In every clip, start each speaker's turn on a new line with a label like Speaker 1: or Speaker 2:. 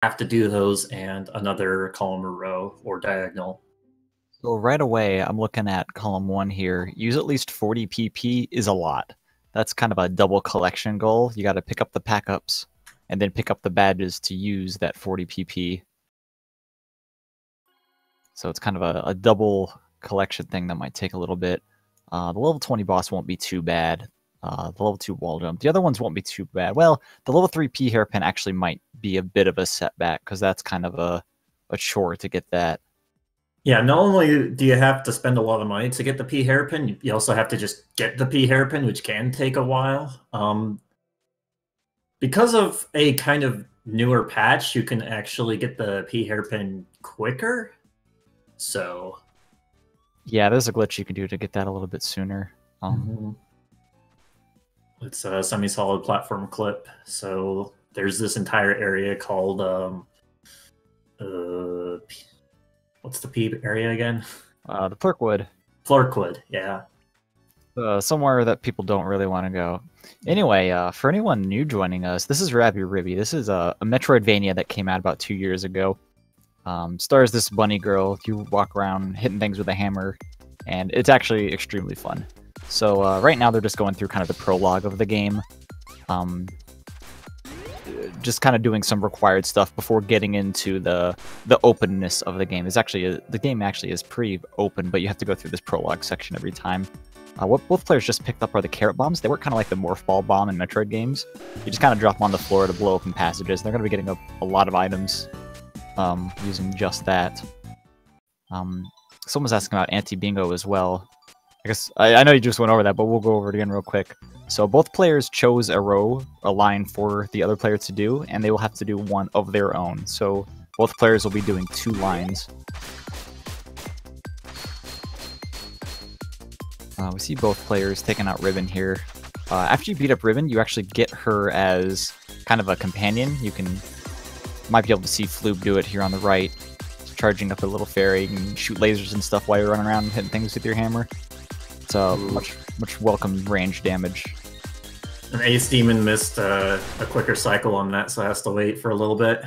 Speaker 1: have to do those and another column or row or diagonal.
Speaker 2: So right away, I'm looking at column 1 here. Use at least 40 PP is a lot. That's kind of a double collection goal. You got to pick up the pack-ups and then pick up the badges to use that 40 PP. So it's kind of a double collection thing that might take a little bit. The level 20 boss won't be too bad. The level 2 wall jump. The other ones won't be too bad. Well, the level 3 P hairpin actually might be a bit of a setback because that's kind of a chore to get that.
Speaker 1: Yeah, not only do you have to spend a lot of money to get the P hairpin, you also have to just get the P hairpin, which can take a while. Because of a kind of newer patch, you can actually get the P hairpin quicker. So,
Speaker 2: yeah, there's a glitch you can do to get that a little bit sooner.
Speaker 1: It's a semi-solid platform clip. So there's this entire area called what's the P area again?
Speaker 2: The fl0ob.
Speaker 1: fl0ob, yeah.
Speaker 2: Somewhere that people don't really want to go. Anyway, for anyone new joining us, this is Rabi-Ribi. This is a Metroidvania that came out about 2 years ago. Stars this bunny girl. You walk around hitting things with a hammer, and it's actually extremely fun. So right now they're just going through kind of the prologue of the game. Just kind of doing some required stuff before getting into the openness of the game. The game actually is pretty open, but you have to go through this prologue section every time. What both players just picked up are the carrot bombs. They work kind of like the morph ball bomb in Metroid games. You just kind of drop them on the floor to blow open passages. They're going to be getting a lot of items using just that. Someone's asking about anti-bingo as well. I guess I know you just went over that, but we'll go over it again real quick. So both players chose a line for the other player to do, and they will have to do one of their own. So both players will be doing 2 lines. We see both players taking out Ribbon here. After you beat up Ribbon, you actually get her as kind of a companion. Might be able to see fl0ob do it here on the right. Charging up a little fairy, you can shoot lasers and stuff while you're running around and hitting things with your hammer. It's much welcome range damage.
Speaker 1: An acedaemon missed a quicker cycle on that, so has to wait for a little bit.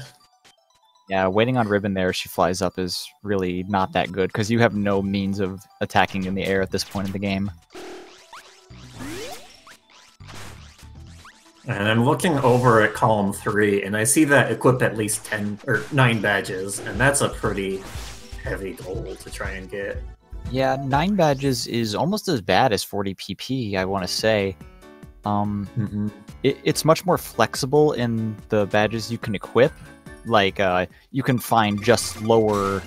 Speaker 2: Yeah, waiting on Ribbon there, she flies up is really not that good, because you have no means of attacking in the air at this point in the game.
Speaker 1: And I'm looking over at column 3, and I see that equip at least 10 or 9 badges, and that's a pretty heavy goal to try and get.
Speaker 2: Yeah, 9 badges is almost as bad as 40 PP, I want to say. It's much more flexible in the badges you can equip. Like, you can find just lower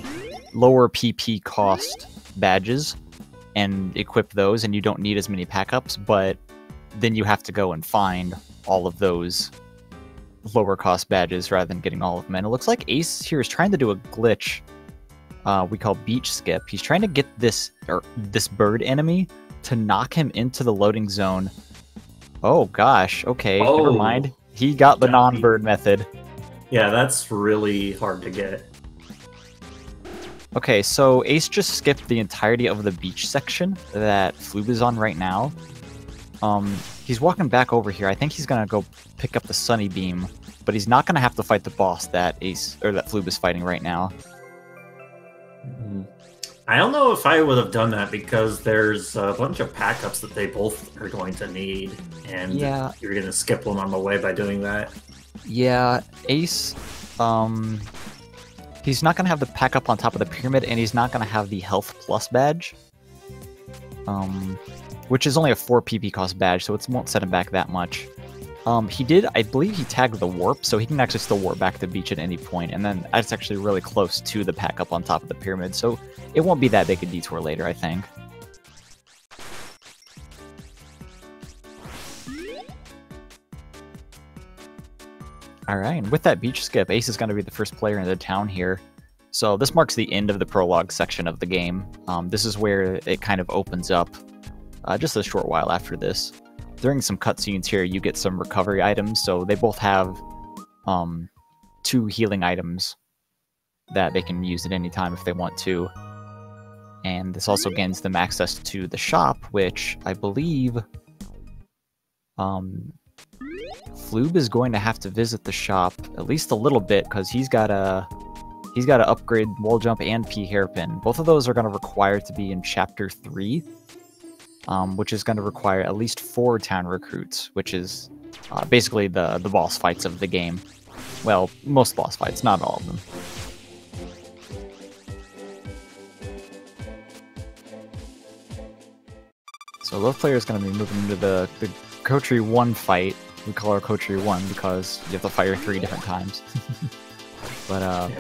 Speaker 2: PP cost badges and equip those, and you don't need as many pack-ups, but then you have to go and find all of those lower cost badges rather than getting all of them. And it looks like Ace here is trying to do a glitch we call beach skip. He's trying to get this bird enemy to knock him into the loading zone. Oh gosh, okay, never mind. He got the non-bird method.
Speaker 1: Yeah, that's really hard to get.
Speaker 2: Okay, so Ace just skipped the entirety of the beach section that fl0ob is on right now. He's walking back over here. I think he's gonna go pick up the Sunny Beam, but he's not gonna have to fight the boss that fl0ob is fighting right now.
Speaker 1: I don't know if I would have done that because there's a bunch of pack-ups that they both are going to need, and
Speaker 2: yeah,
Speaker 1: you're gonna skip one on the way by doing that.
Speaker 2: Yeah, Ace, he's not gonna have the pack-up on top of the pyramid, and he's not gonna have the health plus badge. Which is only a 4 PP cost badge, so it won't set him back that much. I believe he tagged the warp, so he can actually still warp back to the beach at any point, and then that's actually really close to the pack up on top of the pyramid, so it won't be that big a detour later, I think. Alright, and with that beach skip, Ace is going to be the first player into town here. So this marks the end of the prologue section of the game. This is where it kind of opens up just a short while after this. During some cutscenes here, you get some recovery items, so they both have 2 healing items that they can use at any time if they want to. And this also gains them access to the shop, which I believe fl0ob is going to have to visit the shop at least a little bit because he's got to upgrade wall jump and P hairpin. Both of those are going to require to be in Chapter 3, which is going to require at least 4 town recruits, which is basically the boss fights of the game. Well, most boss fights, not all of them. So Love Player is going to be moving into the Coterie 1 fight. We call her Coterie 1 because you have to fire 3 different times. But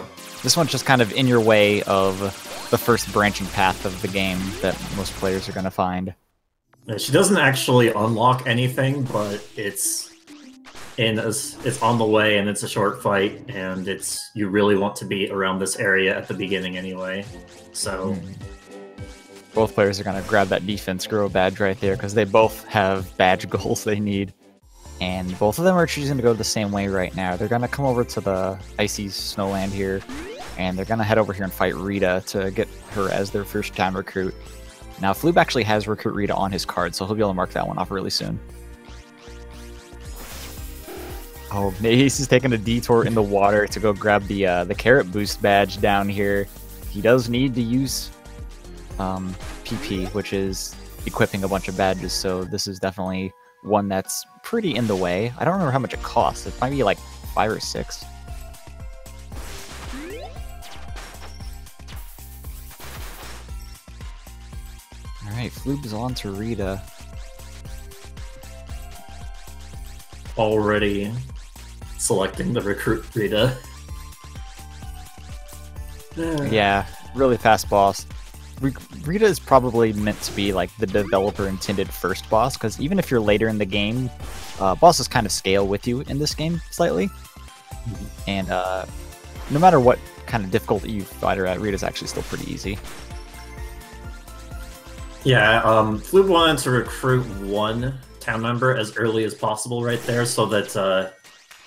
Speaker 2: this one's just kind of in your way of the first branching path of the game that most players are going to find.
Speaker 1: Yeah, she doesn't actually unlock anything, but it's on the way, and it's a short fight, and you really want to be around this area at the beginning anyway. So
Speaker 2: both players are going to grab that defense grow badge right there because they both have badge goals they need. And both of them are choosing to go the same way right now. They're going to come over to the icy snowland here, and they're going to head over here and fight Rita to get her as their first town recruit. Now, fl0ob actually has Recruit Rita on his card, so he'll be able to mark that one off really soon. Oh, Ace is taking a detour in the water to go grab the Carrot Boost badge down here. He does need to use PP, which is equipping a bunch of badges, so this is definitely one that's pretty in the way. I don't remember how much it costs. It might be like 5 or 6. Alright, fl0ob is on to Rita.
Speaker 1: Already selecting the Recruit Rita.
Speaker 2: Yeah, really fast boss. Rita is probably meant to be like the developer intended first boss, because even if you're later in the game, bosses kind of scale with you in this game slightly. And no matter what kind of difficulty you fight her at, Rita's actually still pretty easy.
Speaker 1: Yeah, fl0ob wanted to recruit 1 town member as early as possible right there, so that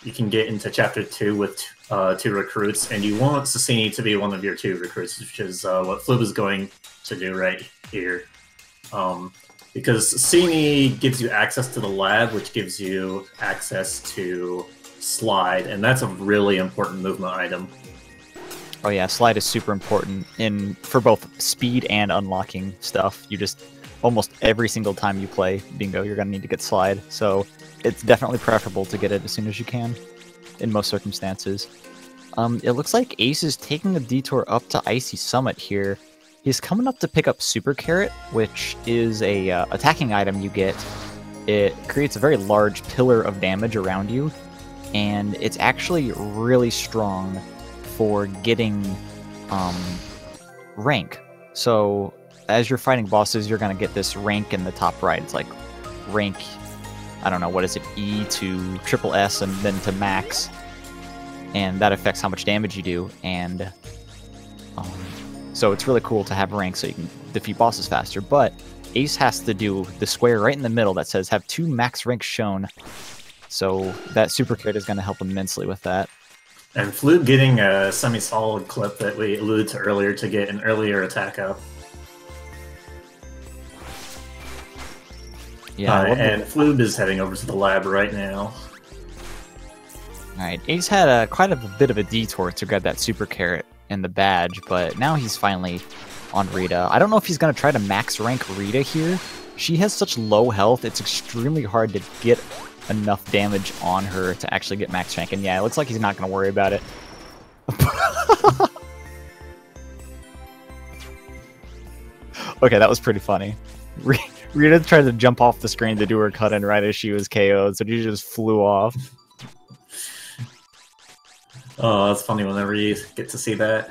Speaker 1: you can get into Chapter 2 with 2 recruits, and you want Sasini to be one of your 2 recruits, which is what fl0ob is going to do right here. Because Sasini gives you access to the lab, which gives you access to Slide, and that's a really important movement item.
Speaker 2: Oh yeah, Slide is super important for both speed and unlocking stuff. You just, almost every single time you play Bingo, you're going to need to get Slide, so it's definitely preferable to get it as soon as you can, in most circumstances. It looks like Ace is taking a detour up to Icy Summit here. He's coming up to pick up Super Carrot, which is a attacking item you get. It creates a very large pillar of damage around you, and it's actually really strong for getting rank. So as you're fighting bosses, you're going to get this rank in the top right. It's like rank, I don't know, what is it, E to triple S and then to max. And that affects how much damage you do. And so it's really cool to have rank so you can defeat bosses faster. But Ace has to do the square right in the middle that says have 2 max ranks shown. So that Super Carrot is going to help immensely with that.
Speaker 1: And fl0ob getting a semi-solid clip that we alluded to earlier to get an earlier attack up.
Speaker 2: Yeah,
Speaker 1: and fl0ob is heading over to the lab right now.
Speaker 2: Alright, Ace had quite a bit of a detour to grab that Super Carrot and the badge, but now he's finally on Rita. I don't know if he's going to try to max rank Rita here. She has such low health, it's extremely hard to get enough damage on her to actually get max rank, and yeah, it looks like he's not going to worry about it. Okay, that was pretty funny. Rita tried to jump off the screen to do her cut-in right as she was KO'd, so she just flew off.
Speaker 1: Oh, that's funny whenever you get to see that.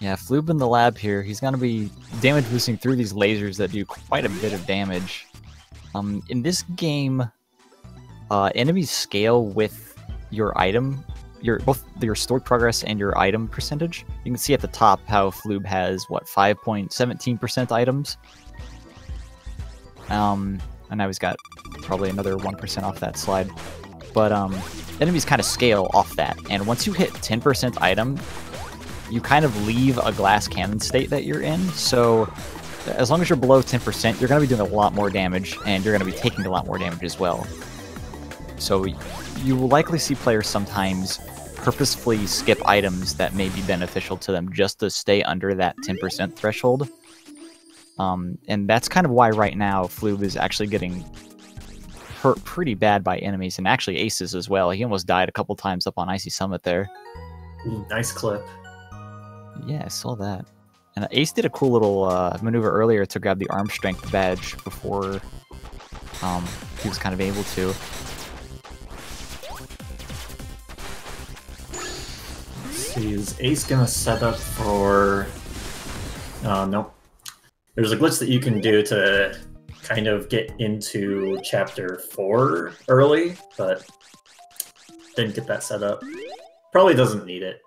Speaker 2: Yeah, fl0ob in the lab here. He's going to be damage boosting through these lasers that do quite a bit of damage. In this game, enemies scale with your item, both your stored progress and your item percentage. You can see at the top how fl0ob has, what, 5.17% items? And now he's got probably another 1% off that slide. But enemies kind of scale off that, and once you hit 10% item, you kind of leave a glass cannon state that you're in, so as long as you're below 10%, you're going to be doing a lot more damage, and you're going to be taking a lot more damage as well. So you will likely see players sometimes purposefully skip items that may be beneficial to them just to stay under that 10% threshold. And that's kind of why right now fl0ob is actually getting hurt pretty bad by enemies, and actually aces as well. He almost died a couple times up on Icy Summit there.
Speaker 1: Nice clip.
Speaker 2: Yeah, I saw that. And Ace did a cool little maneuver earlier to grab the arm strength badge before he was kind of able to.
Speaker 1: Let's see, is Ace gonna set up for... nope. There's a glitch that you can do to kind of get into Chapter 4 early, but didn't get that set up. Probably doesn't need it.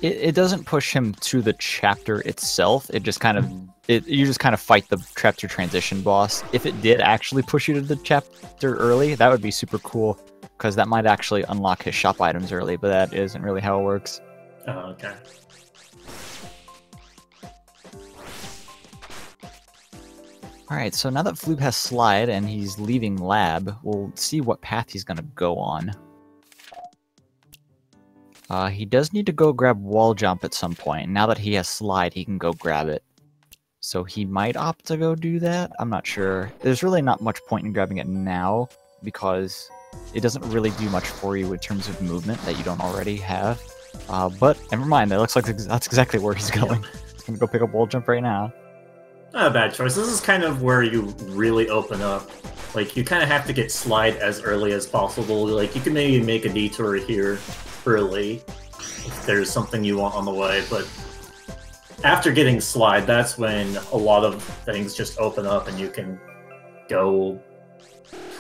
Speaker 2: It doesn't push him to the chapter itself. It just kind of you just kind of fight the chapter transition boss. If it did actually push you to the chapter early, that would be super cool, because that might actually unlock his shop items early. But that isn't really how it works.
Speaker 1: Oh, okay.
Speaker 2: All right, so now that fl0ob has slide and he's leaving lab, we'll see what path he's gonna go on. He does need to go grab wall jump at some point. Now that he has slide, he can go grab it. So he might opt to go do that. I'm not sure. There's really not much point in grabbing it now, because it doesn't really do much for you in terms of movement that you don't already have. But never mind, that looks like that's exactly where he's going. He's gonna go pick up wall jump right now.
Speaker 1: Not a bad choice. This is kind of where you really open up. Like, you kind of have to get slide as early as possible. Like, you can maybe make a detour here early if there's something you want on the way, but after getting slide, that's when a lot of things just open up and you can go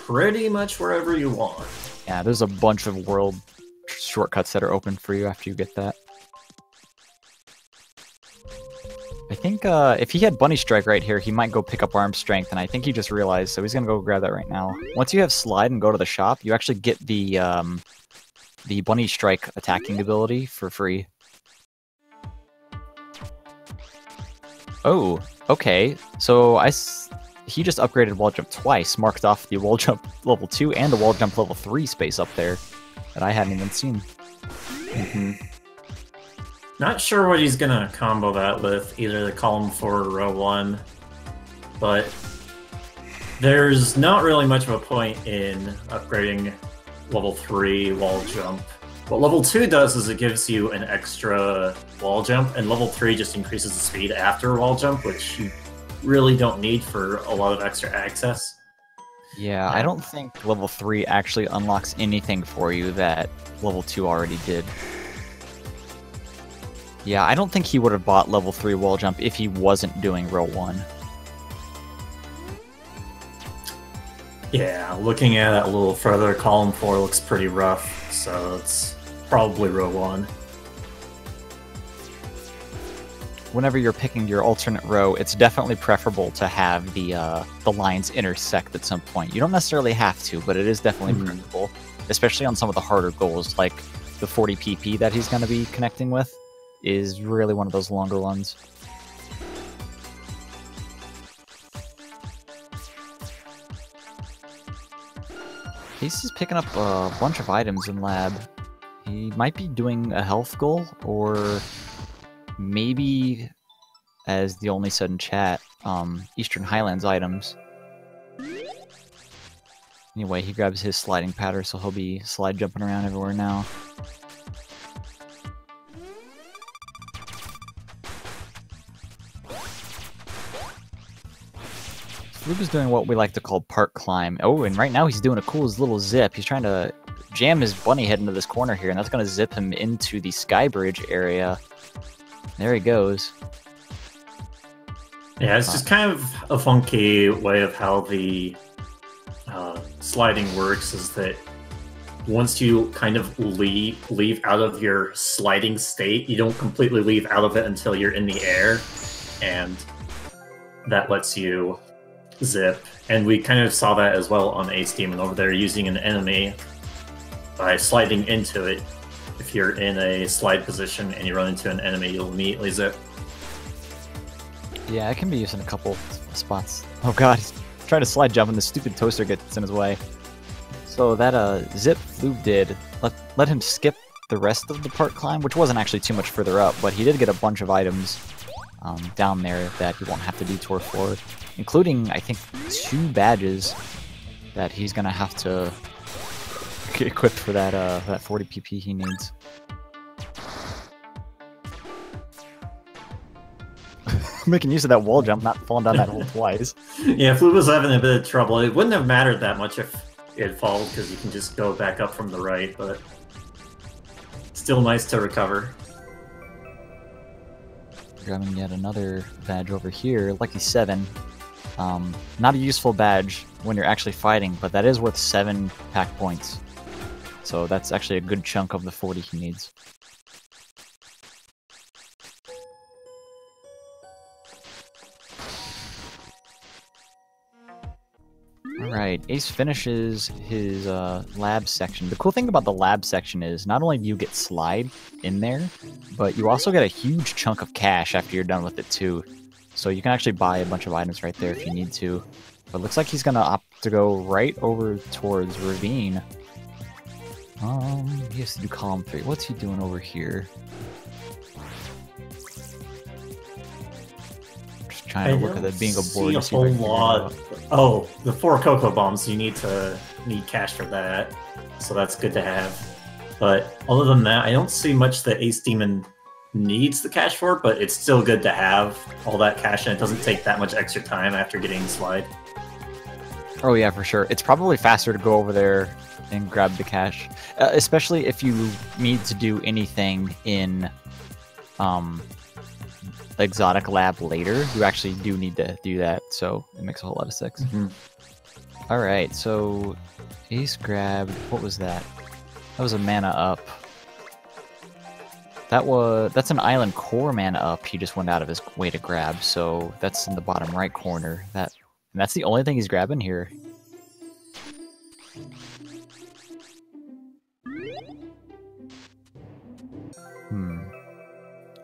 Speaker 1: pretty much wherever you want.
Speaker 2: Yeah, there's a bunch of world shortcuts that are open for you after you get that. I think if he had Bunny Strike right here, he might go pick up Arm Strength, and I think he just realized, so he's going to go grab that right now. Once you have Slide and go to the shop, you actually get the Bunny Strike attacking ability for free. Oh, okay. So he just upgraded Wall Jump twice, marked off the Wall Jump level 2 and the Wall Jump level 3 space up there that I hadn't even seen.
Speaker 1: Mm-hmm. Not sure what he's gonna combo that with, either the column 4 or row 1, but there's not really much of a point in upgrading level 3 wall jump. What level 2 does is it gives you an extra wall jump, and level 3 just increases the speed after wall jump, which you really don't need for a lot of extra access.
Speaker 2: Yeah, I don't think level 3 actually unlocks anything for you that level 2 already did. Yeah, I don't think he would have bought level 3 wall jump if he wasn't doing row 1.
Speaker 1: Yeah, looking at it a little further, column 4 looks pretty rough, so it's probably row 1.
Speaker 2: Whenever you're picking your alternate row, it's definitely preferable to have the lines intersect at some point. You don't necessarily have to, but it is definitely preferable, especially on some of the harder goals, like the 40 PP that he's going to be connecting with is really one of those longer ones. Ace is picking up a bunch of items in lab. He might be doing a health goal, or maybe, as the only said in chat, Eastern Highlands items. Anyway, he grabs his sliding pattern, so he'll be slide jumping around everywhere now. fl0ob is doing what we like to call park climb. Oh, and right now he's doing a cool little zip. He's trying to jam his bunny head into this corner here, and that's going to zip him into the sky bridge area. There he goes.
Speaker 1: Yeah, it's just kind of a funky way of how the sliding works, is that once you kind of leave out of your sliding state, you don't completely leave out of it until you're in the air, and that lets you zip. And we kind of saw that as well on acedaemon over there, using an enemy by sliding into it. If you're in a slide position and you run into an enemy, you'll immediately zip.
Speaker 2: Yeah, it can be used in a couple spots. Oh god, he's trying to slide jump and the stupid toaster gets in his way. So that zip fl0ob did let him skip the rest of the part climb, which wasn't actually too much further up, but he did get a bunch of items down there that he won't have to detour for, including, I think, 2 badges that he's gonna have to get equipped for that 40 PP he needs. Making use of that wall jump, not falling down that hole twice.
Speaker 1: Yeah, fl0ob was having a bit of trouble. It wouldn't have mattered that much if it falls, because you can just go back up from the right, but still nice to recover.
Speaker 2: Grabbing yet another badge over here, Lucky 7. Not a useful badge when you're actually fighting, but that is worth 7 pack points. So that's actually a good chunk of the 40 he needs. Alright, Ace finishes his lab section. The cool thing about the lab section is not only do you get slide in there, but you also get a huge chunk of cash after you're done with it too. So you can actually buy a bunch of items right there if you need to. But it looks like he's gonna opt to go right over towards Ravine. He has to do column 3. What's he doing over here? Just trying to look at it being a board.
Speaker 1: A whole lot. Oh, the 4 cocoa bombs. You need cash for that, so that's good to have. But other than that, I don't see much that Ace Demon needs the cash for. But it's still good to have all that cash, and it doesn't take that much extra time after getting slide.
Speaker 2: Oh yeah, for sure. It's probably faster to go over there and grab the cash, especially if you need to do anything in exotic lab later. You actually do need to do that, so it makes a whole lot of sense. All right, so Ace grabbed, what was that? That was a mana up. That's an island core mana up he just went out of his way to grab, so that's in the bottom right corner. And that's the only thing he's grabbing here.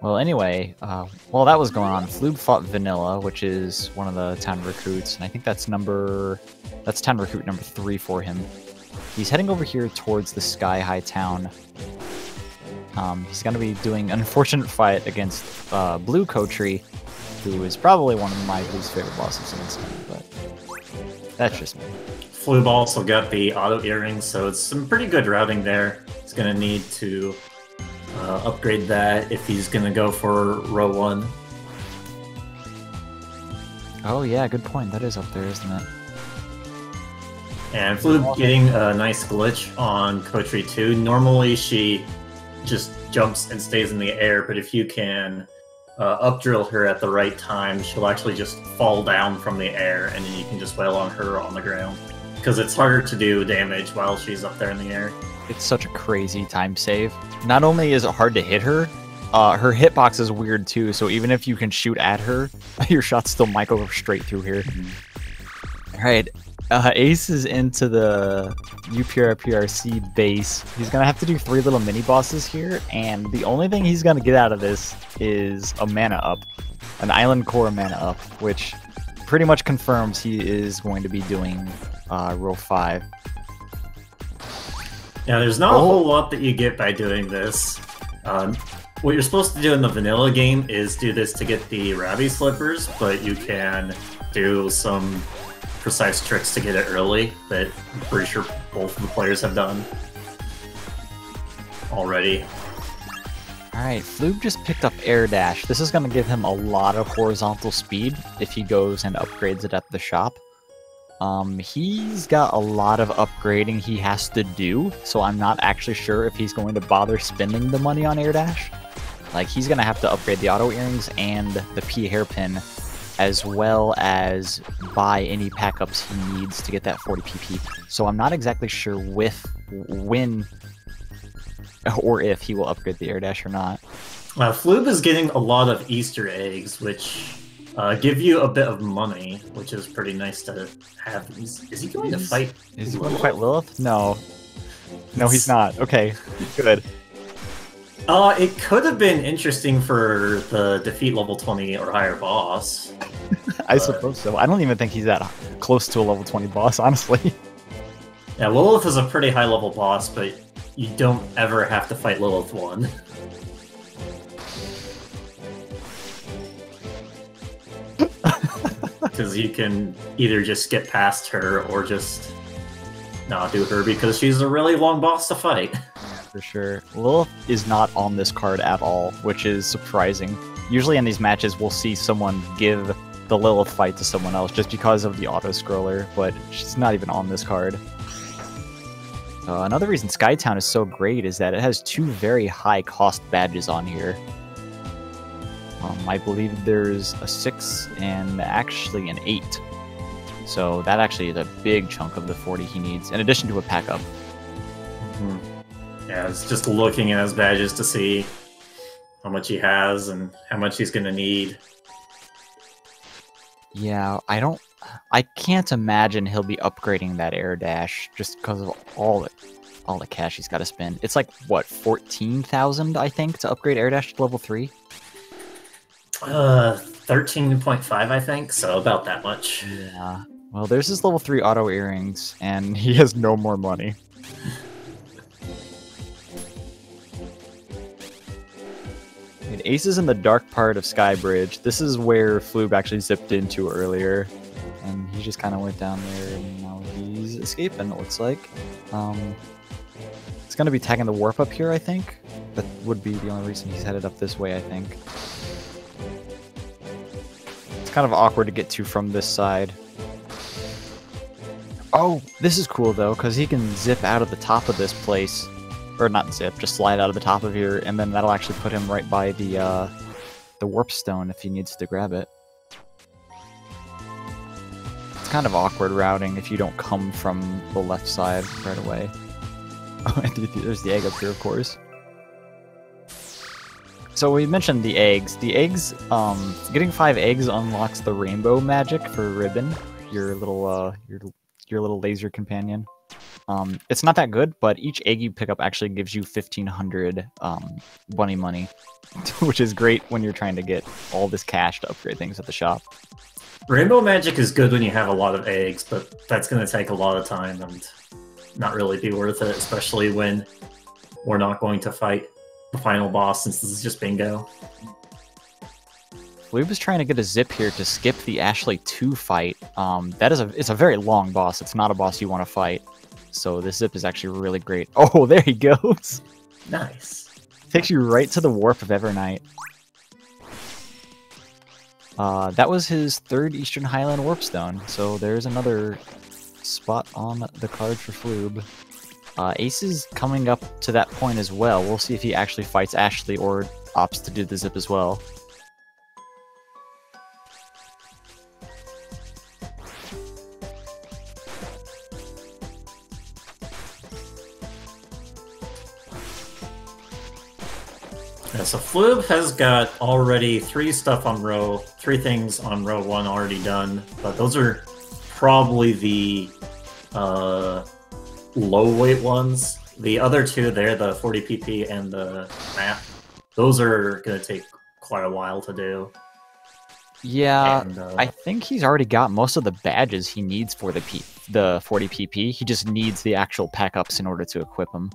Speaker 2: Well, anyway, while that was going on, fl0ob fought Vanilla, which is one of the town recruits, and I think that's town recruit number 3 for him. He's heading over here towards the Sky High town. He's going to be doing an unfortunate fight against Blue Coatry, who is probably one of my least favorite bosses in this game, but that's just me.
Speaker 1: fl0ob also got the auto earrings, so it's some pretty good routing there. He's going to need to upgrade that if he's going to go for row 1.
Speaker 2: Oh yeah, good point. That is up there, isn't it?
Speaker 1: And fl0ob getting a nice glitch on Coatry too. Normally she just jumps and stays in the air, but if you can up drill her at the right time, she'll actually just fall down from the air, and then you can just wail on her on the ground. Because it's harder to do damage while she's up there in the air.
Speaker 2: It's such a crazy time save. Not only is it hard to hit her, her hitbox is weird too, so even if you can shoot at her, your shots still might go straight through here. Alright, Ace is into the UPRPRC base. He's gonna have to do 3 little mini-bosses here, and the only thing he's gonna get out of this is a mana up. An Island Core mana up, which pretty much confirms he is going to be doing row 5.
Speaker 1: Yeah, there's not a whole lot that you get by doing this. What you're supposed to do in the vanilla game is do this to get the Rabi slippers, but you can do some precise tricks to get it early that I'm pretty sure both of the players have done already.
Speaker 2: Alright, fl0ob just picked up Air Dash. This is going to give him a lot of horizontal speed if he goes and upgrades it at the shop. He's got a lot of upgrading he has to do, so I'm not actually sure if he's going to bother spending the money on Air Dash. Like, he's going to have to upgrade the auto earrings and the P hairpin, as well as buy any pack-ups he needs to get that 40 PP. So I'm not exactly sure when or if he will upgrade the Air Dash or not.
Speaker 1: fl0ob is getting a lot of Easter eggs, which give you a bit of money, which is pretty nice to have. Is he going to fight?
Speaker 2: Is he going to fight Lilith? No. No, he's not. Okay, good.
Speaker 1: It could have been interesting for the defeat level 20 or higher boss.
Speaker 2: I suppose so. I don't even think he's that close to a level 20 boss, honestly.
Speaker 1: Yeah, Lilith is a pretty high level boss, but you don't ever have to fight Lilith 1. Because you can either just skip past her or just not do her because she's a really long boss to fight.
Speaker 2: For sure. Lilith is not on this card at all, which is surprising. Usually in these matches, we'll see someone give the Lilith fight to someone else just because of the auto-scroller, but she's not even on this card. Another reason Skytown is so great is that it has 2 very high-cost badges on here. I believe there's a 6 and actually an 8. So that actually is a big chunk of the 40 he needs, in addition to a pack-up.
Speaker 1: Yeah, it's just looking at his badges to see how much he has and how much he's going to need.
Speaker 2: Yeah, I can't imagine he'll be upgrading that air dash just because of all the cash he's got to spend. It's like, what, 14,000, I think, to upgrade air dash to level 3?
Speaker 1: 13.5, I think, so about that much.
Speaker 2: Yeah. Well, there's his level 3 auto earrings, and he has no more money. Ace is in the dark part of Skybridge. This is where fl0b actually zipped into earlier. And he just kind of went down there, and now he's escaping, it looks like. He's going to be tagging the warp up here, I think. That would be the only reason he's headed up this way, I think. It's kind of awkward to get to from this side. Oh, this is cool, though, because he can zip out of the top of this place. Or not zip, just slide out of the top of here, and then that'll actually put him right by the warp stone if he needs to grab it. It's kind of awkward routing if you don't come from the left side right away. Oh, and there's the egg up here, of course. So we mentioned the eggs. The eggs, getting 5 eggs unlocks the rainbow magic for Ribbon, your little laser companion. It's not that good, but each egg you pick up actually gives you 1,500 bunny money, which is great when you're trying to get all this cash to upgrade things at the shop.
Speaker 1: Rainbow magic is good when you have a lot of eggs, but that's going to take a lot of time and not really be worth it, especially when we're not going to fight the final boss since this is just bingo.
Speaker 2: fl0b is trying to get a zip here to skip the Ashley 2 fight. It's a very long boss. It's not a boss you want to fight. So this zip is actually really great. Oh, there he goes!
Speaker 1: Nice.
Speaker 2: Takes you right to the warp of Evernight. That was his 3rd Eastern Highland Warpstone, so there's another spot on the card for fl0b. Ace is coming up to that point as well. We'll see if he actually fights Ashley or opts to do the zip as well.
Speaker 1: Yeah, so fl0b has got already 3 things on row 1 already done, but those are probably the low weight ones. The other 2 there, the 40 PP and the map, those are going to take quite a while to do.
Speaker 2: Yeah,
Speaker 1: and,
Speaker 2: I think he's already got most of the badges he needs for the 40 PP. He just needs the actual pack-ups in order to equip them.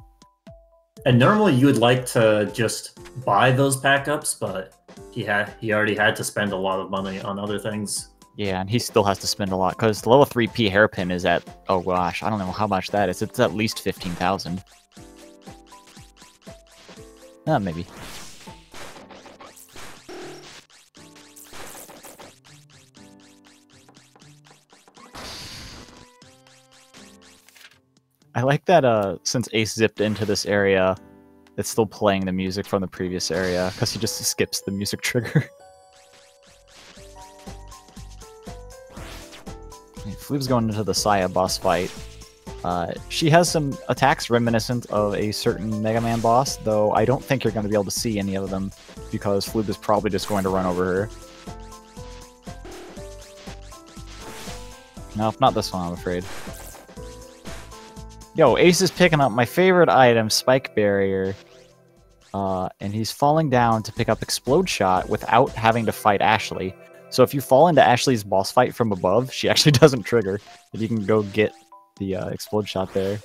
Speaker 1: And normally you would like to just buy those pack-ups, but he already had to spend a lot of money on other things.
Speaker 2: Yeah, and he still has to spend a lot, because the level 3P hairpin is at, oh gosh, I don't know how much that is. It's at least 15,000. Maybe. I like that since Ace zipped into this area, it's still playing the music from the previous area, because he just skips the music trigger. fl0b's going into the Saya boss fight. She has some attacks reminiscent of a certain Mega Man boss, though I don't think you're going to be able to see any of them, because fl0b is probably just going to run over her. Nope, not this one, I'm afraid. Yo, Ace is picking up my favorite item, Spike Barrier. And he's falling down to pick up Explode Shot without having to fight Ashley. So if you fall into Ashley's boss fight from above, she actually doesn't trigger. And you can go get the Explode Shot there.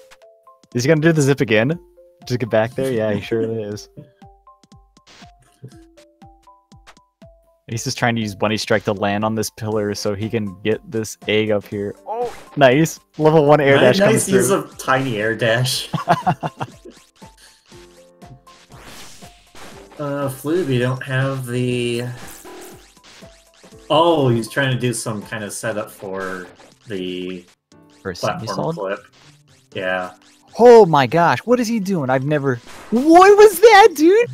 Speaker 2: Is he gonna do the zip again? Just get back there? Yeah, he sure is. He's just trying to use Bunny Strike to land on this pillar so he can get this egg up here. Oh, nice. Level 1 air dash comes through.
Speaker 1: Nice use of tiny air dash. fl0ob, you don't have the... Oh, he's trying to do some kind of setup for the platform flip. Yeah.
Speaker 2: Oh my gosh, what is he doing? I've never... What was that, dude?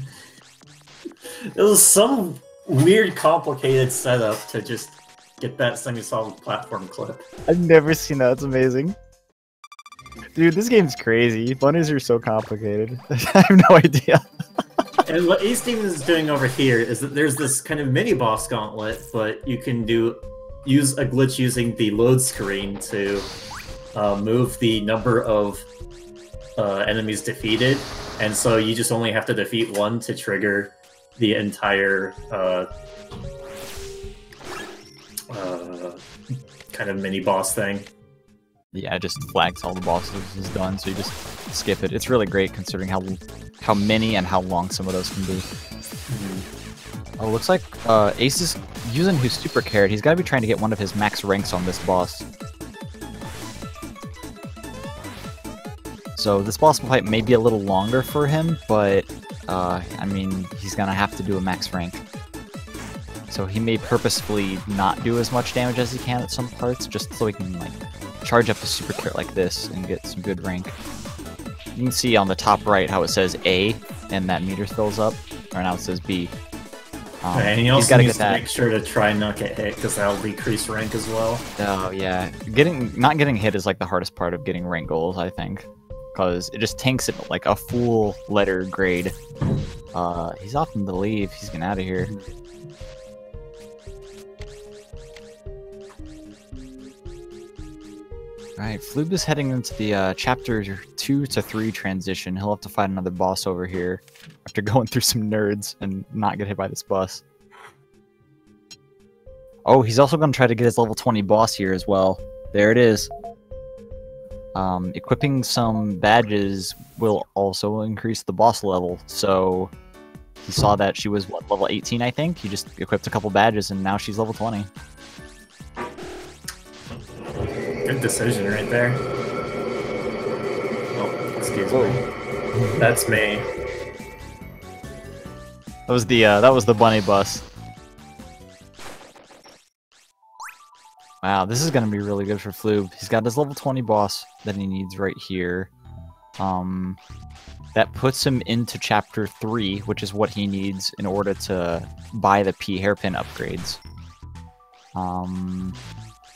Speaker 1: It was some weird, complicated setup to just get that semi-solid platform clip.
Speaker 2: I've never seen that. It's amazing. Dude, this game's crazy. Bunnies are so complicated. I have no idea.
Speaker 1: And what acedaemon is doing over here is that there's this kind of mini-boss gauntlet, but you can use a glitch using the load screen to move the number of enemies defeated, and so you just only have to defeat one to trigger the entire kind of mini-boss thing.
Speaker 2: Yeah, it just flags all the bosses is done, so you just skip it. It's really great considering how many and how long some of those can be. Oh, looks like Ace is using his super carrot. He's got to be trying to get one of his max ranks on this boss. So this boss fight may be a little longer for him, but I mean, he's gonna have to do a max rank. So he may purposefully not do as much damage as he can at some parts, just so he can like charge up his super carrot like this and get some good rank. You can see on the top right how it says A, and that meter fills up, or now it says B.
Speaker 1: And he also needs to make sure to try and not get hit, because that'll decrease rank as well.
Speaker 2: Oh yeah, not getting hit is like the hardest part of getting rank goals, I think, because it just tanks it like a full letter grade. He's opting to leave. He's getting out of here. Alright, fl0ob is heading into the chapter 2 to 3 transition. He'll have to fight another boss over here after going through some nerds and not get hit by this bus. Oh, he's also going to try to get his level 20 boss here as well. There it is. Equipping some badges will also increase the boss level. So he saw that she was, what, level 18, I think? He just equipped a couple badges and now she's level 20.
Speaker 1: Good decision right there. Oh, excuse me. That's me.
Speaker 2: That was the bunny bus. Wow, this is gonna be really good for fl0ob. He's got his level 20 boss that he needs right here. That puts him into chapter 3, which is what he needs in order to buy the P hairpin upgrades.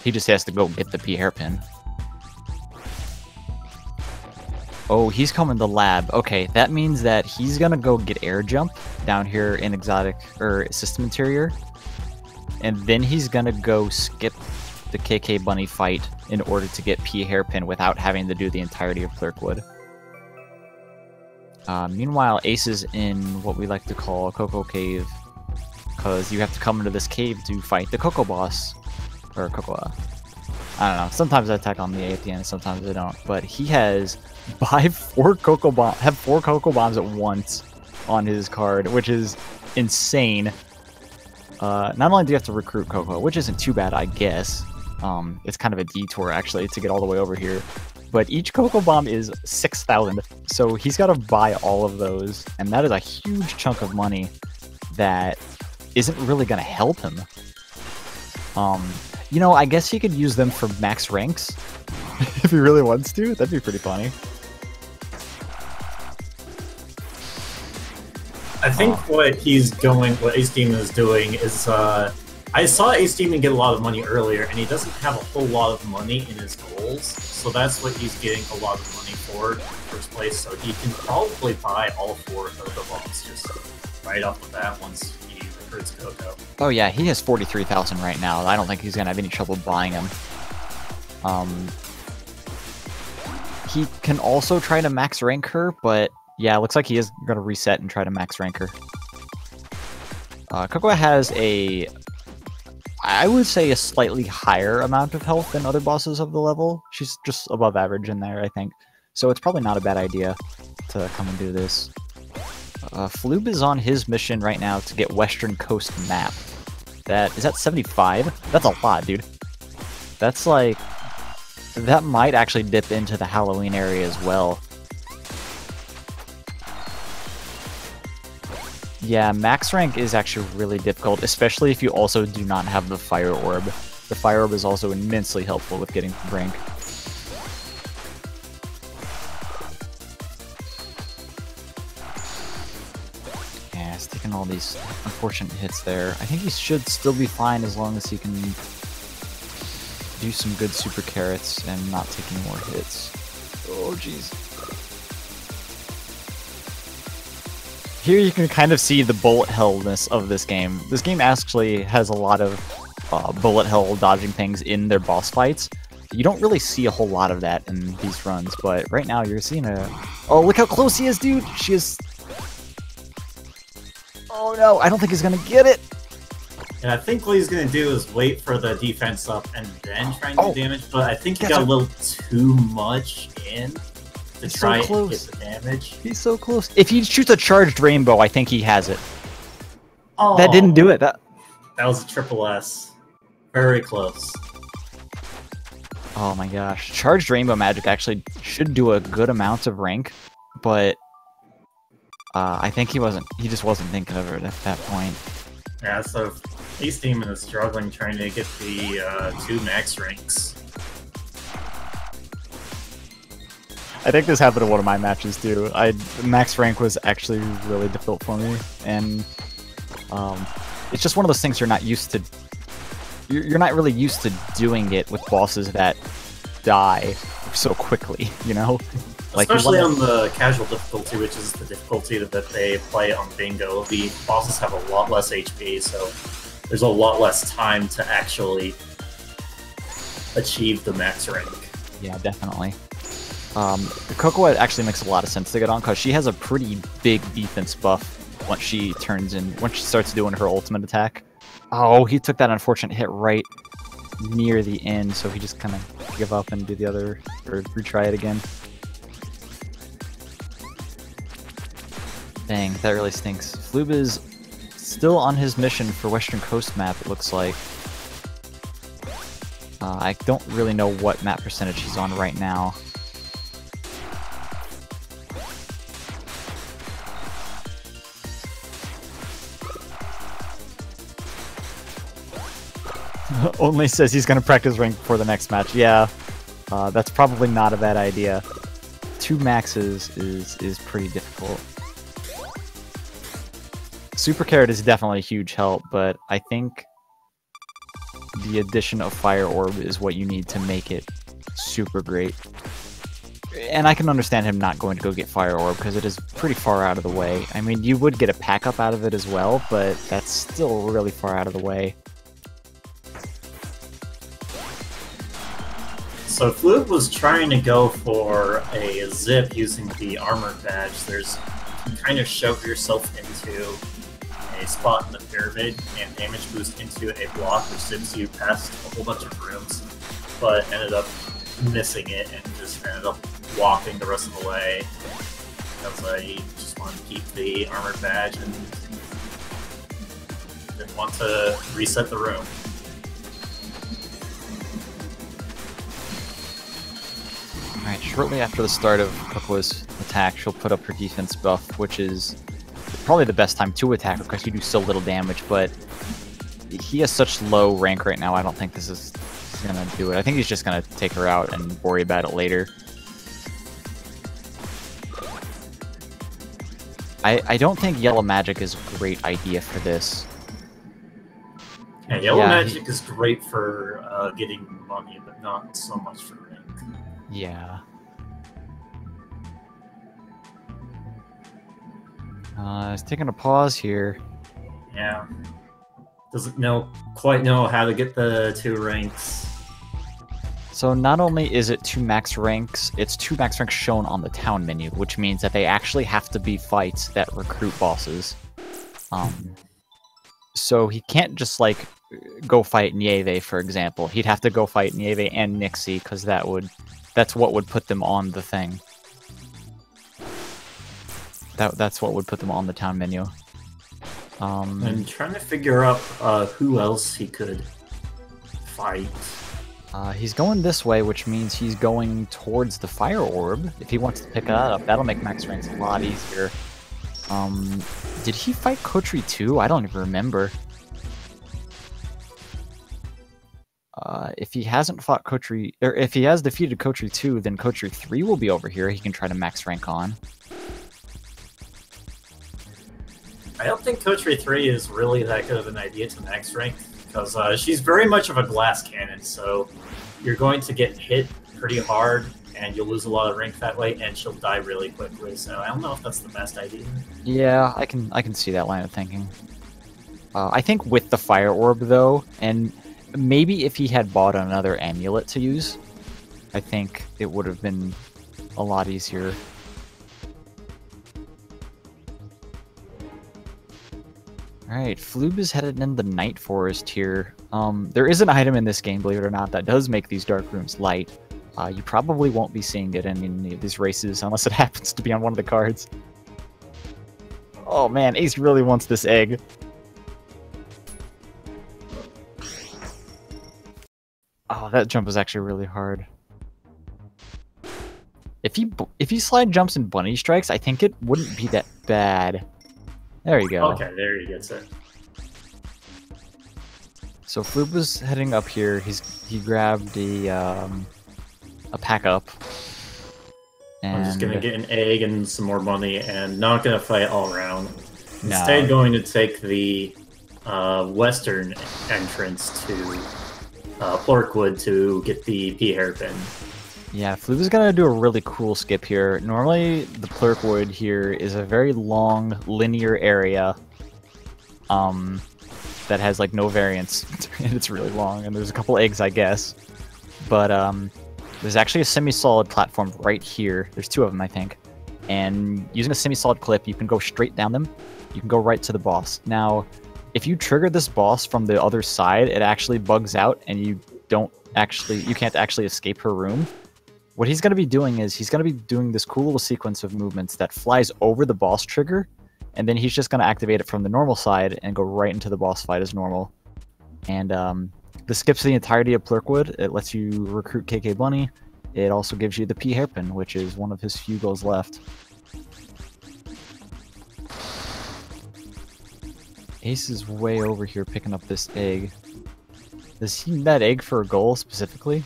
Speaker 2: He just has to go get the P hairpin. Oh, he's coming to lab. Okay, that means that he's gonna go get air jump down here in exotic or system interior, and then he's gonna go skip the KK Bunny fight in order to get P hairpin without having to do the entirety of Clerkwood. Meanwhile, Ace is in what we like to call a Cocoa Cave, because you have to come into this cave to fight the Cocoa Boss. Or Cocoa. I don't know. Sometimes I attack on the A at the end, sometimes I don't. But he has four Cocoa Bombs at once on his card, which is insane. Not only do you have to recruit Cocoa, which isn't too bad, I guess. It's kind of a detour actually to get all the way over here. But each Cocoa Bomb is 6,000, so he's got to buy all of those, and that is a huge chunk of money that isn't really going to help him. You know, I guess he could use them for max ranks if he really wants to. That'd be pretty funny.
Speaker 1: I think what acedaemon is doing is, I saw acedaemon get a lot of money earlier, and he doesn't have a whole lot of money in his goals, so that's what he's getting a lot of money for in the first place, so he can probably buy all 4 of the bombs just right off the bat once he recruits Coco.
Speaker 2: Oh yeah, he has 43,000 right now. I don't think he's gonna have any trouble buying him. He can also try to max rank her, but Yeah, looks like he is going to reset and try to max rank her. Cocoa has I would say a slightly higher amount of health than other bosses of the level. She's just above average in there, I think. So it's probably not a bad idea to come and do this. fl0ob is on his mission right now to get Western Coast map. Is that 75? That's a lot, dude. That's like... That might actually dip into the Halloween area as well. Yeah, max rank is actually really difficult, especially if you also do not have the fire orb. The fire orb is also immensely helpful with getting rank. Yeah, he's taking all these unfortunate hits there. I think he should still be fine as long as he can do some good super carrots and not take any more hits. Oh, jeez. Here you can kind of see the bullet hellness of this game. This game actually has a lot of bullet hell dodging things in their boss fights. You don't really see a whole lot of that in these runs, but right now you're seeing a... Oh, look how close he is, dude! She is... Oh no, I don't think he's gonna get it!
Speaker 1: And I think what he's gonna do is wait for the defense up and then try and do damage, but I think he got a little too much in. To try and get the damage.
Speaker 2: He's so close. If he shoots a charged rainbow, I think he has it.
Speaker 1: Oh,
Speaker 2: that didn't do it. That
Speaker 1: was a triple S. Very close.
Speaker 2: Oh my gosh. Charged rainbow magic actually should do a good amount of rank, but I think he just wasn't thinking of it at that point.
Speaker 1: Yeah, so acedaemon is struggling trying to get the 2 max ranks.
Speaker 2: I think this happened in one of my matches too. Max rank was actually really difficult for me, and it's just one of those things you're not used to. You're not really used to doing it with bosses that die so quickly, you know? Like,
Speaker 1: especially on the casual difficulty, which is the difficulty that they play on Bingo. The bosses have a lot less HP, so there's a lot less time to actually achieve the max rank.
Speaker 2: Yeah, definitely. Cocoa actually makes a lot of sense to get on because she has a pretty big defense buff once she starts doing her ultimate attack. Oh, he took that unfortunate hit right near the end, so he just kind of give up and do the other, or retry it again. Dang, that really stinks. fl0ob is still on his mission for Western Coast map, it looks like. I don't really know what map percentage he's on right now. Only says he's going to practice rank before the next match. Yeah, that's probably not a bad idea. 2 maxes is pretty difficult. Super Carrot is definitely a huge help, but I think the addition of Fire Orb is what you need to make it super great. And I can understand him not going to go get Fire Orb, because it is pretty far out of the way. I mean, you would get a pack-up out of it as well, but that's still really far out of the way.
Speaker 1: So fl0ob was trying to go for a zip using the armor badge. You can kind of shove yourself into a spot in the pyramid and damage boost into a block which zips you past a whole bunch of rooms, but ended up missing it and just ended up walking the rest of the way because I just wanted to keep the armor badge and didn't want to reset the room.
Speaker 2: Alright, shortly after the start of Cocoa's attack, she'll put up her defense buff, which is probably the best time to attack because you do so little damage, but he has such low rank right now, I don't think this is going to do it. I think he's just going to take her out and worry about it later. I don't think Yellow Magic is a great idea for this.
Speaker 1: Yeah, Yellow Magic is great for getting money, but not so much for rank.
Speaker 2: Yeah. He's taking a pause here.
Speaker 1: Yeah. Doesn't quite know how to get the 2 ranks.
Speaker 2: So not only is it 2 max ranks, it's 2 max ranks shown on the town menu, which means that they actually have to be fights that recruit bosses. So he can't just like go fight Nieve, for example. He'd have to go fight Nieve and Nixie, because that's what would put them on the thing. That's what would put them on the town menu.
Speaker 1: I'm trying to figure out who else he could fight.
Speaker 2: He's going this way, which means he's going towards the fire orb. If he wants to pick that up, that'll make max ranks a lot easier. Did he fight Kotri too? I don't even remember. If he hasn't fought Kotri, or if he has defeated Kotri 2, then Kotri 3 will be over here. He can try to max rank on.
Speaker 1: I don't think Kotri 3 is really that good of an idea to max rank, because she's very much of a glass cannon, so you're going to get hit pretty hard, and you'll lose a lot of rank that way, and she'll die really quickly, so I don't know if that's the best idea.
Speaker 2: Yeah, I can see that line of thinking. I think with the fire orb, though, and maybe if he had bought another amulet to use, I think it would have been a lot easier. Alright, fl0ob is headed in the Night Forest here. There is an item in this game, believe it or not, that does make these dark rooms light. You probably won't be seeing it in any of these races unless it happens to be on one of the cards. Oh man, Ace really wants this egg. Oh, that jump was actually really hard. If he slide jumps and bunny strikes, I think it wouldn't be that bad. There you go.
Speaker 1: Okay, there he gets it.
Speaker 2: So fl0ob was heading up here. He grabbed a pack up. And
Speaker 1: I'm just gonna get an egg and some more money, and not gonna fight all around.
Speaker 2: No.
Speaker 1: Instead, going to take the western entrance to Plorkwood to get the pea hairpin.
Speaker 2: Yeah, fl0ob is gonna do a really cool skip here. Normally, the Plorkwood here is a very long, linear area that has like no variance, and it's really long, and there's a couple eggs, I guess. But there's actually a semi-solid platform right here. There's 2 of them, I think. And using a semi-solid clip, you can go straight down them. You can go right to the boss. Now, if you trigger this boss from the other side, it actually bugs out, and you can't actually escape her room. What he's going to be doing is he's going to be doing this cool little sequence of movements that flies over the boss trigger, and then he's just going to activate it from the normal side and go right into the boss fight as normal. And this skips the entirety of Plorkwood. It lets you recruit KK Bunny. It also gives you the pea hairpin, which is one of his few goals left. Ace is way over here picking up this egg. Does he need that egg for a goal specifically?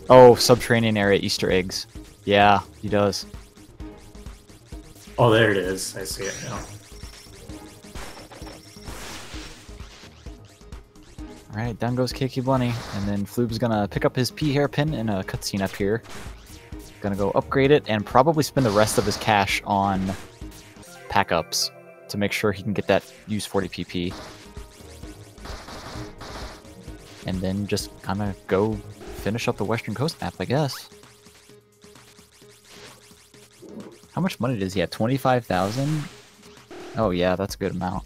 Speaker 2: Oh, subterranean area Easter eggs. Yeah, he does.
Speaker 1: Oh, there it is. I see it now.
Speaker 2: Alright, down goes KK Bunny, and then fl0ob's gonna pick up his pea hairpin in a cutscene up here. Gonna go upgrade it, and probably spend the rest of his cash on pack-ups to make sure he can get that use 40 PP. And then just kind of go finish up the Western Coast map, I guess. How much money does he have? 25,000? Oh yeah, that's a good amount.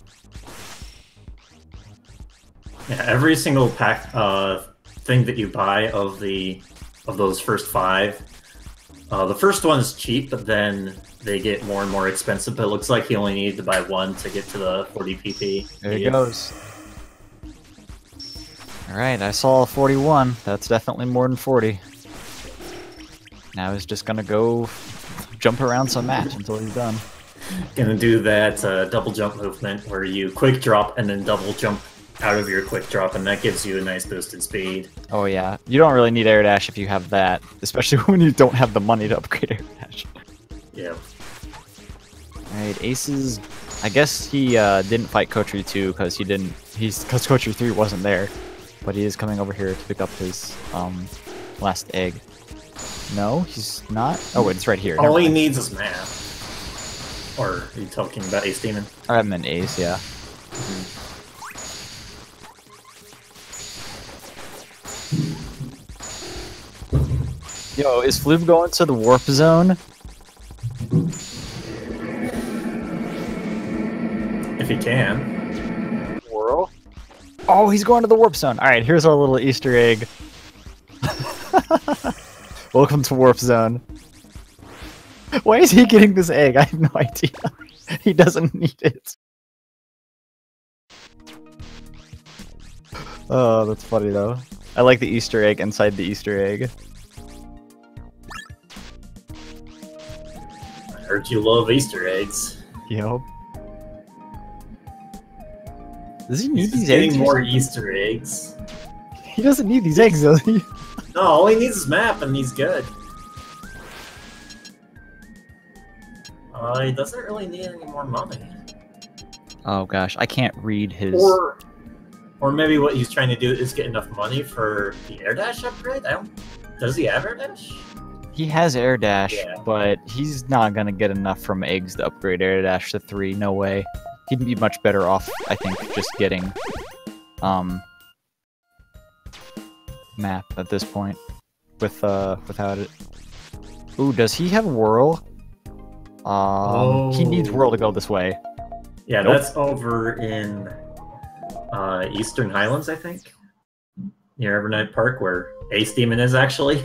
Speaker 1: Yeah, every single pack thing that you buy of those first 5, the first one is cheap, but then they get more and more expensive. But it looks like he only needed to buy 1 to get to the 40 PP.
Speaker 2: There he goes. Alright, I saw 41. That's definitely more than 40. Now he's just gonna go jump around some match until he's done.
Speaker 1: Gonna do that double jump movement where you quick drop and then double jump out of your quick drop, and that gives you a nice boost in speed.
Speaker 2: Oh yeah, you don't really need air dash if you have that, especially when you don't have the money to upgrade air dash.
Speaker 1: Yeah.
Speaker 2: Alright, Aces. I guess he didn't fight Kotri 2 because because Kotri 3 wasn't there. But he is coming over here to pick up his last egg. No, he's not. Oh, it's right here.
Speaker 1: All he needs is mana. Or are you talking about Ace Demon?
Speaker 2: I meant Ace, yeah. Yo, is fl0ob going to the warp zone?
Speaker 1: If he can.
Speaker 2: Whirl? Oh, he's going to the warp zone. Alright, here's our little Easter egg. Welcome to warp zone. Why is he getting this egg? I have no idea. He doesn't need it. Oh, that's funny though. I like the Easter egg inside the Easter egg.
Speaker 1: I heard you love Easter eggs.
Speaker 2: Yep. Does he need
Speaker 1: He's
Speaker 2: these
Speaker 1: getting
Speaker 2: eggs?
Speaker 1: more Easter eggs.
Speaker 2: He doesn't need these eggs, does he?
Speaker 1: No, all he needs is map, and he's good. He doesn't really need any more money.
Speaker 2: Oh gosh, I can't read his...
Speaker 1: Or maybe what he's trying to do is get enough money for the air dash upgrade? Does he have air dash?
Speaker 2: He has air dash,
Speaker 1: Yeah.
Speaker 2: but he's not gonna get enough from eggs to upgrade air dash to 3. No way. He'd be much better off, I think, just getting map at this point without it. Ooh, does he have whirl? He needs whirl to go this way.
Speaker 1: Yeah,
Speaker 2: Nope.
Speaker 1: that's over in Eastern Highlands, I think. Near Evernight Park, where Acedaemon is actually.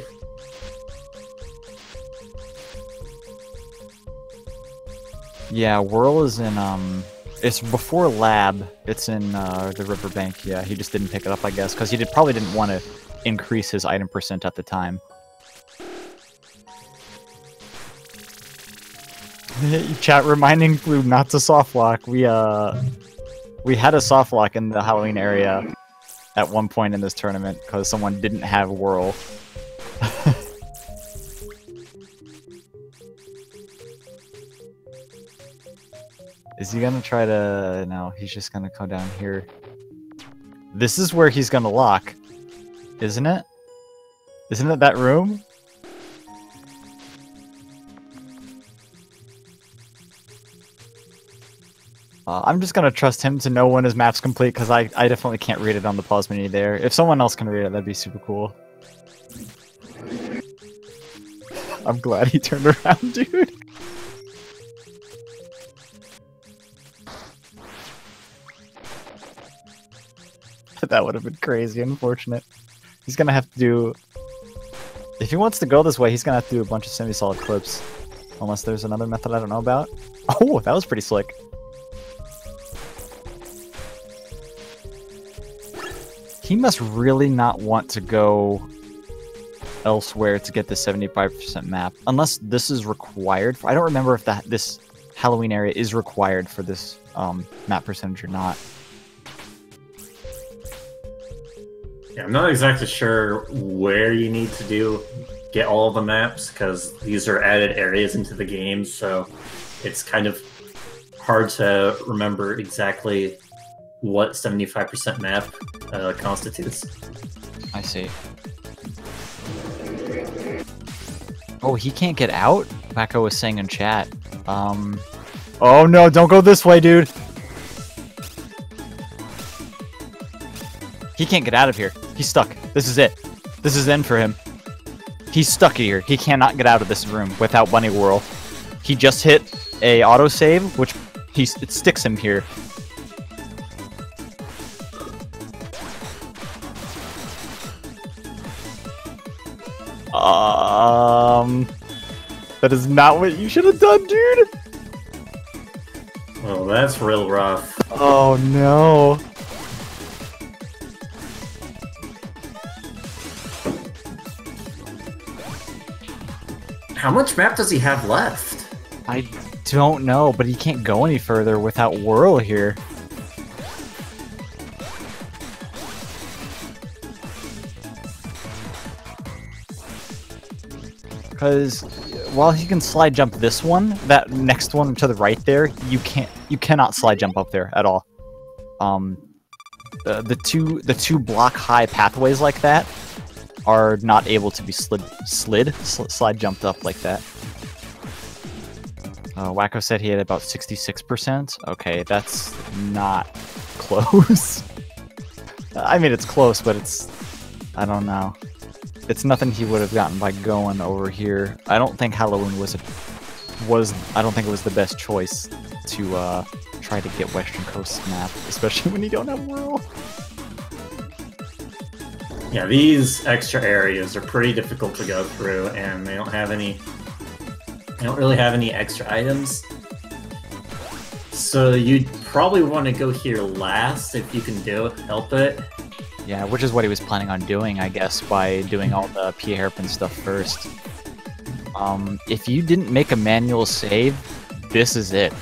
Speaker 2: Yeah, whirl is in it's before lab. It's in the riverbank. Yeah, he just didn't pick it up, I guess, because he probably didn't want to increase his item percent at the time. Chat reminding fl0ob not to soft lock. We had a soft lock in the Halloween area at one point in this tournament because someone didn't have whirl. Is he gonna try to... No, he's just gonna come down here. This is where he's gonna lock, isn't it? Isn't it that room? I'm just gonna trust him to know when his map's complete, because I definitely can't read it on the pause menu there. If someone else can read it, that'd be super cool. I'm glad he turned around, dude. That would have been crazy, unfortunate. He's gonna have to do... If he wants to go this way, he's gonna have to do a bunch of semi-solid clips. Unless there's another method I don't know about. Oh, that was pretty slick. He must really not want to go elsewhere to get the 75% map. Unless this is required. I don't remember if this Halloween area is required for this map percentage or not.
Speaker 1: Yeah, I'm not exactly sure where you need to get all of the maps, because these are added areas into the game, so it's kind of hard to remember exactly what 75% map constitutes.
Speaker 2: I see. Oh, he can't get out? Wacko was saying in chat. Oh no, don't go this way, dude! He can't get out of here. He's stuck. This is it. This is in for him. He's stuck here. He cannot get out of this room without Bunny Whirl. He just hit a autosave, which it sticks him here. That is not what you should have done, dude!
Speaker 1: Well, that's real rough.
Speaker 2: Oh no.
Speaker 1: How much map does he have left?
Speaker 2: I don't know, but he can't go any further without Whirl here. Because while he can slide jump this one, that next one to the right there, you cannot slide jump up there at all. The two block high pathways like that are not able to be slide jumped up like that. Wacko said he had about 66%. Okay, that's not close. I mean, it's close, but it's... I don't know. It's nothing he would have gotten by going over here. I don't think Halloween was I don't think it was the best choice to try to get Western Coast map, especially when you don't have Whirl.
Speaker 1: Yeah, these extra areas are pretty difficult to go through, and they don't have any. They don't really have any extra items. So you'd probably want to go here last if you can help it.
Speaker 2: Yeah, which is what he was planning on doing, I guess, by doing all the Pia Hairpin stuff first. If you didn't make a manual save, this is it.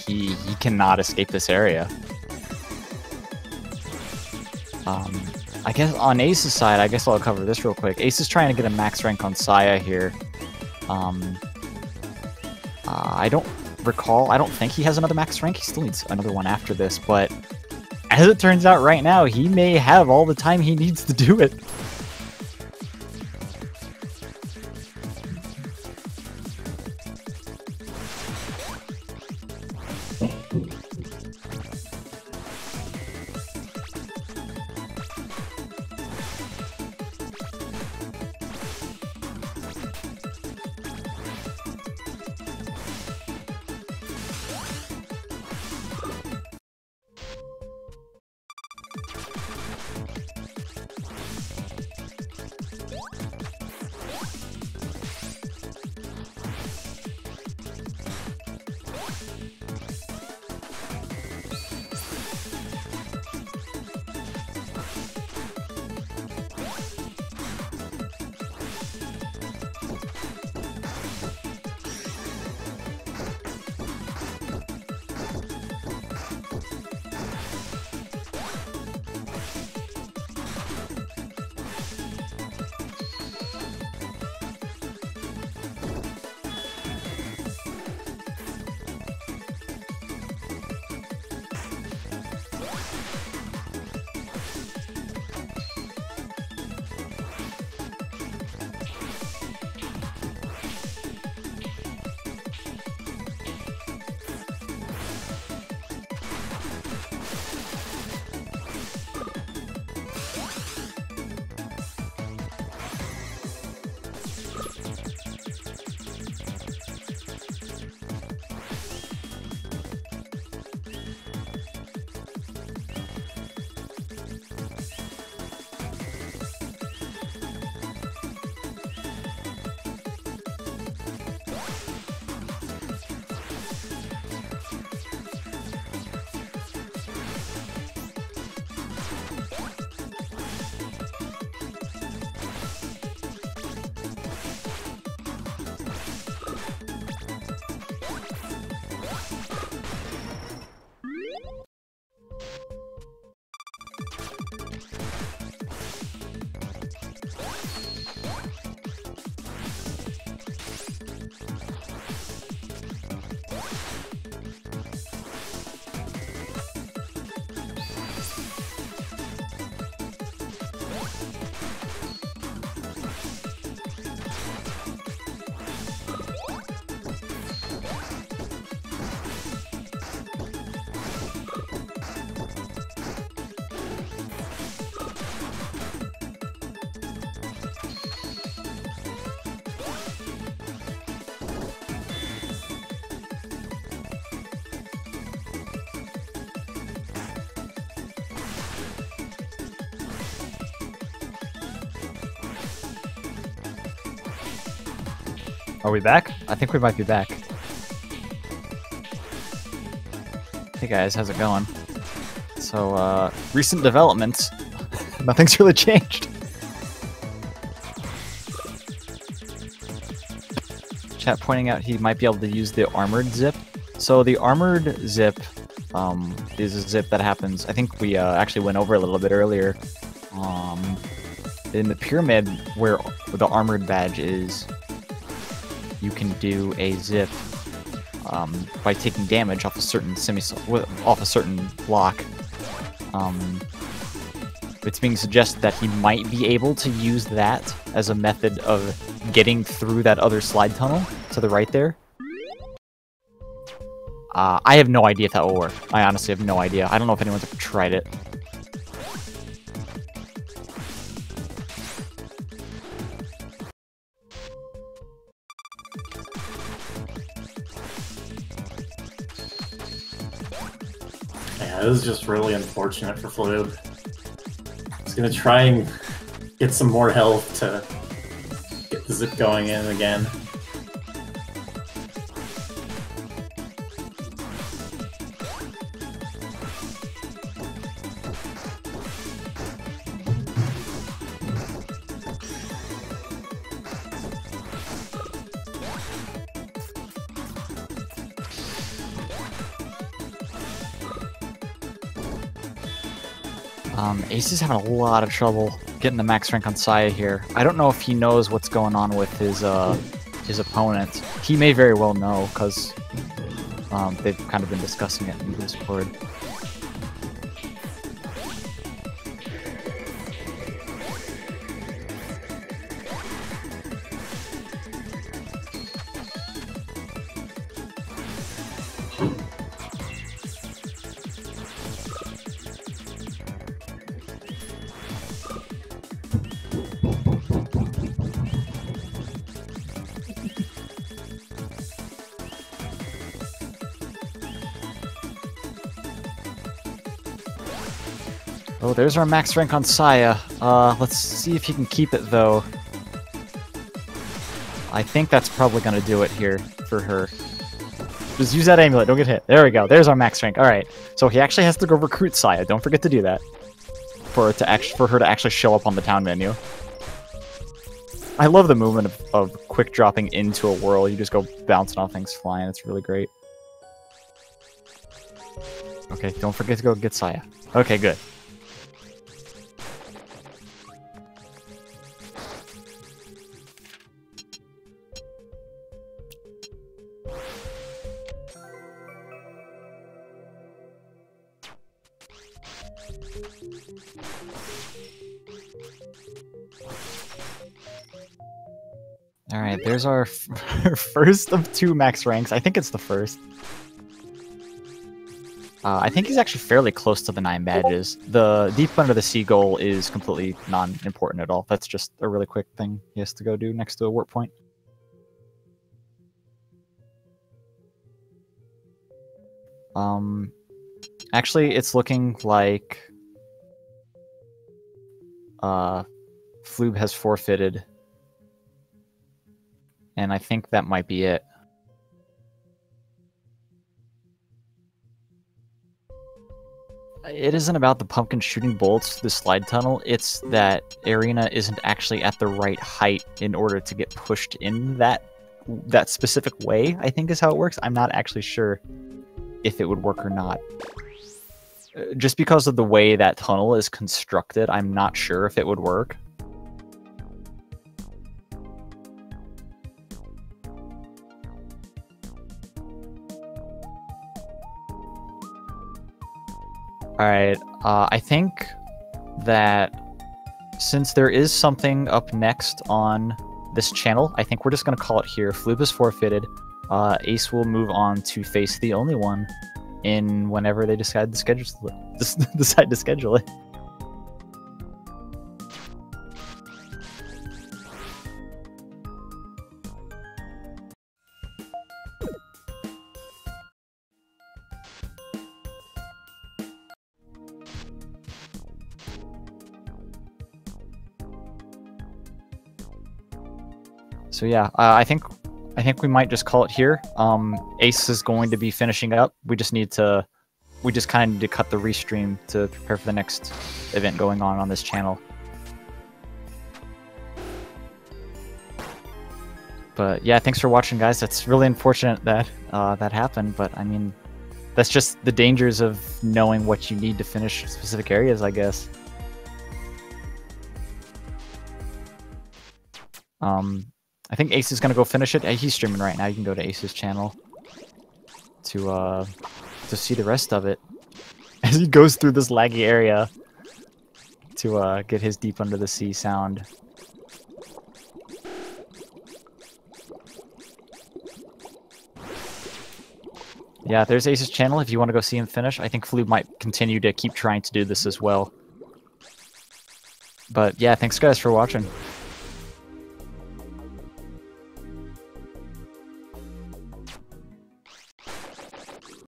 Speaker 2: He cannot escape this area. I guess on Ace's side, I guess I'll cover this real quick. Ace is trying to get a max rank on Saya here. I don't recall. I don't think he has another max rank. He still needs another one after this, but as it turns out right now, he may have all the time he needs to do it. Are we back? I think we might be back. Hey guys, how's it going? So, recent developments. Nothing's really changed. Chat pointing out he might be able to use the armored zip. So the armored zip is a zip that happens, I think we actually went over a little bit earlier. In the pyramid where the armored badge is, you can do a zip by taking damage off a certain off a certain block. It's being suggested that he might be able to use that as a method of getting through that other slide tunnel to the right there. I have no idea if that will work. I honestly have no idea. I don't know if anyone's ever tried it.
Speaker 1: Yeah, this is just really unfortunate for fl0b. He's gonna try and get some more health to get the zip going in again.
Speaker 2: Ace is having a lot of trouble getting the max rank on Saya here. I don't know if he knows what's going on with his opponent. He may very well know, because they've kind of been discussing it in Discord. Oh, there's our max rank on Saya. Let's see if he can keep it, though. I think that's probably going to do it here for her. Just use that amulet, don't get hit. There we go, there's our max rank. Alright, so he actually has to go recruit Saya. Don't forget to do that. For her to actually show up on the town menu. I love the movement of quick dropping into a whirl. You just go bouncing off things flying. It's really great. Okay, don't forget to go get Saya. Okay, good. Alright, there's our first of 2 max ranks. I think it's the first. I think he's actually fairly close to the 9 badges. The Deep Under the Sea goal is completely non-important at all. That's just a really quick thing he has to go do next to a warp point. Actually, it's looking like fl0b has forfeited. And I think that might be it. It isn't about the pumpkin shooting bolts, the slide tunnel, it's that Arena isn't actually at the right height in order to get pushed in that specific way, I think is how it works. I'm not actually sure if it would work or not. Just because of the way that tunnel is constructed, I'm not sure if it would work. Alright, I think that since there is something up next on this channel, I think we're just going to call it here. fl0b is forfeited. Ace will move on to face the only one in whenever they decide to schedule it. So yeah, I think we might just call it here. Ace is going to be finishing up. We just kind of need to cut the restream to prepare for the next event going on this channel. But yeah, thanks for watching, guys. That's really unfortunate that that happened, but I mean, that's just the dangers of knowing what you need to finish specific areas, I guess. I think Ace is gonna go finish it. He's streaming right now. You can go to Ace's channel to see the rest of it as he goes through this laggy area to get his Deep Under the Sea sound. Yeah, there's Ace's channel if you want to go see him finish. I think fl0b might continue to keep trying to do this as well. But yeah, thanks guys for watching.